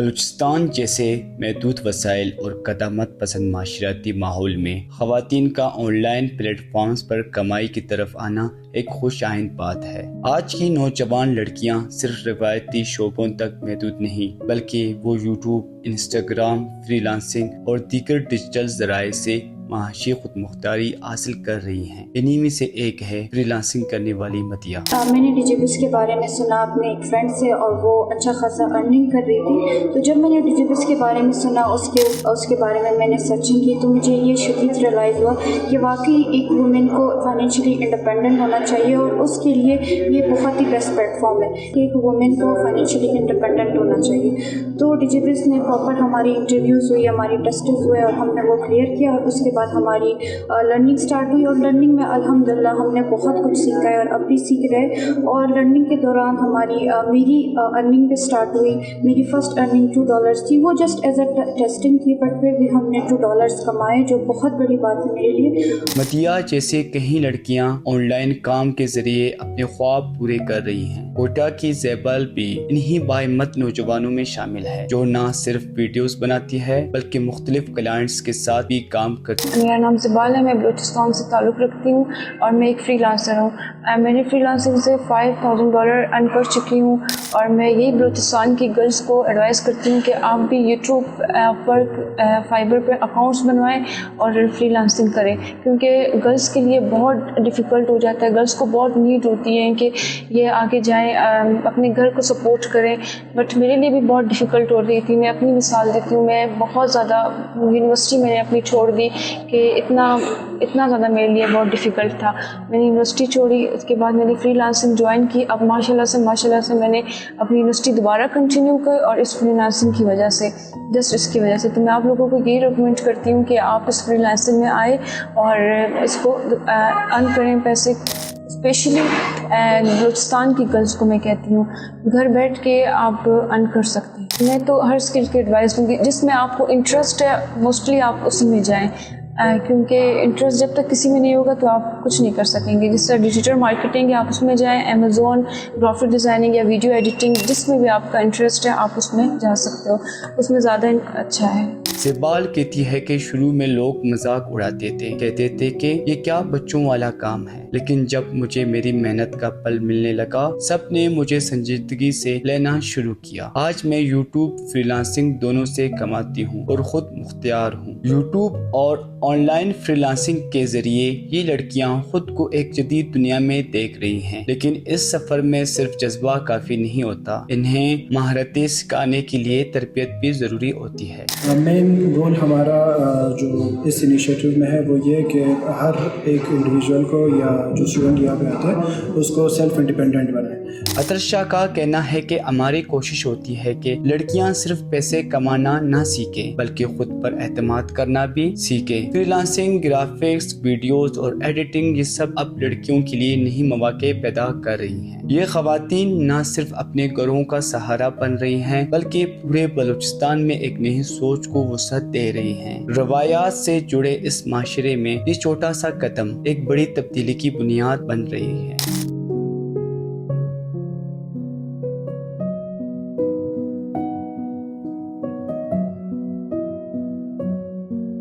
بلوچستان جیسے محدود وسائل اور قدامت پسند معاشرتی ماحول میں خواتین کا آن لائن پلیٹ فارمز پر کمائی کی طرف آنا ایک خوش آئند بات ہے۔ آج کی نوجوان لڑکیاں صرف روایتی شعبوں تک محدود نہیں بلکہ وہ یوٹیوب، انسٹاگرام، فری لانسنگ اور دیگر ڈیجیٹل ذرائع سے معاشی خود مختاری حاصل کر رہی ہیں۔ انہی میں سے ایک ہے فری لانسنگ کرنے والی مدیہ۔ میں نے ڈیجیبس کے بارے میں سنا اپنے ایک فرینڈ سے، اور وہ اچھا خاصا ارننگ کر رہی تھی۔ تو جب میں نے ڈیجیبس کے بارے میں سنا، اس کے بارے میں نے سرچنگ کی، تو مجھے یہ شدید ریئلائز ہوا کہ واقعی ایک وومن کو فائنینشلی انڈیپینڈنٹ ہونا چاہیے، اور اس کے لیے یہ بہت ہی بیسٹ پلیٹ فارم ہے کہ ایک وومن کو فائنینشلی انڈیپینڈنٹ ہونا چاہیے۔ تو ڈیجیبس نے پراپر ہماری انٹرویوز ہوئی، ہماری ٹیسٹز ہوئے، اور ہم نے وہ کلیئر کیا، اور اس کے بعد ہماری لرننگ سٹارٹ ہوئی، اور لرننگ میں الحمدللہ ہم نے بہت کچھ سیکھا ہے اور اب بھی سیکھ رہے۔ اور لرننگ کے دوران میری ارننگ بھی سٹارٹ ہوئی۔ میری فرسٹ ارننگ $2 تھی، وہ جسٹ ایز اے ٹیسٹنگ تھی، بٹ پھر بھی ہم نے $2 کمائے، جو بہت بڑی بات ہے میرے لیے۔ مدیہ جیسے کئی لڑکیاں آن لائن کام کے ذریعے اپنے خواب پورے کر رہی ہیں۔ کوٹا کی زیبال بھی انہی باہمت نوجوانوں میں شامل ہے جو نہ صرف ویڈیوز بناتی ہے بلکہ مختلف کلائنٹس کے ساتھ بھی کام کرتی ہے۔ میرا نام زیبال ہے، میں بلوچستان سے تعلق رکھتی ہوں اور میں ایک فری لانسر ہوں۔ میں نے فری لانسنگ سے $5000 ارن کر چکی ہوں، اور میں یہی بلوچستان کی گرلز کو ایڈوائز کرتی ہوں کہ آپ بھی یوٹیوب پر فائبر پہ اکاؤنٹس بنوائیں اور فری لانسنگ کریں، کیونکہ گرلز کے لیے بہت ڈیفیکلٹ ہو جاتا ہے۔ گرلز کو بہت نیڈ ہوتی ہے کہ یہ آگے جائیں، اپنے گھر کو سپورٹ کریں، بٹ میرے لیے بھی بہت ڈیفیکلٹ ہو رہی تھی۔ میں اپنی مثال دیتی ہوں، میں بہت زیادہ یونیورسٹی میں نے اپنی چھوڑ دی کہ اتنا زیادہ میرے لیے بہت ڈیفیکلٹ تھا۔ میں نے یونیورسٹی چھوڑی، اس کے بعد میں نے فری لانسنگ جوائن کی۔ اب ماشاء اللہ سے میں نے اپنی یونیورسٹی دوبارہ کنٹینیو کی، اور اس فری لانسنگ کی وجہ سے، جسٹ اس کی وجہ سے، تو میں آپ لوگوں کو یہی ریکمینڈ کرتی ہوں کہ آپ اس فری لانسنگ میں آئے اور اس کو ارن کریں پیسے۔ اسپیشلی بلوچستان کی گرلز کو میں کہتی ہوں، گھر بیٹھ کے آپ ارن کر سکتے ہیں۔ میں تو ہر اسکل کی ایڈوائز دوں گی، جس میں آپ کو انٹرسٹ ہے موسٹلی آپ اسی میں جائیں، کیونکہ انٹرسٹ جب تک کسی میں نہیں ہوگا تو آپ کچھ نہیں کر سکیں گے۔ جس طرح ڈیجیٹل مارکیٹنگ ہے، آپ اس میں جائیں، امیزون، گرافک ڈیزائننگ یا ویڈیو ایڈیٹنگ، جس میں بھی آپ کا انٹرسٹ ہے آپ اس میں جا سکتے ہو، اس میں زیادہ اچھا ہے۔ زیبال کہتی ہے کہ شروع میں لوگ مذاق اڑاتے تھے، کہتے تھے کہ یہ کیا بچوں والا کام ہے، لیکن جب مجھے میری محنت کا پھل ملنے لگا، سب نے مجھے سنجیدگی سے لینا شروع کیا۔ آج میں یوٹیوب، فری لانسنگ دونوں سے کماتی ہوں اور خود مختار ہوں۔ یوٹیوب اور آن لائن فری لانسنگ کے ذریعے یہ لڑکیاں خود کو ایک جدید دنیا میں دیکھ رہی ہیں، لیکن اس سفر میں صرف جذبہ کافی نہیں ہوتا، انہیں مہارتیں سکھانے کے لیے تربیت بھی ضروری ہوتی ہے۔ مین گول ہمارا جو اس انیشیٹو میں ہے وہ یہ کہ ہر ایک انڈیویجول کو یا جو اسٹوڈنٹ یہاں پہ آتے ہیں اس کو سیلف انڈیپینڈنٹ بنائیں۔ عطرشہ کا کہنا ہے کہ ہماری کوشش ہوتی ہے کہ لڑکیاں صرف پیسے کمانا نہ سیکھیں بلکہ خود پر اعتماد کرنا بھی سیکھیں۔ فری لانسنگ، گرافکس، ویڈیوز اور ایڈیٹنگ، یہ سب اب لڑکیوں کے لیے نئی مواقع پیدا کر رہی ہیں۔ یہ خواتین نہ صرف اپنے گھروں کا سہارا بن رہی ہیں بلکہ پورے بلوچستان میں ایک نئی سوچ کو وسعت دے رہی ہیں۔ روایات سے جڑے اس معاشرے میں یہ چھوٹا سا قدم ایک بڑی تبدیلی کی بنیاد بن رہی ہے۔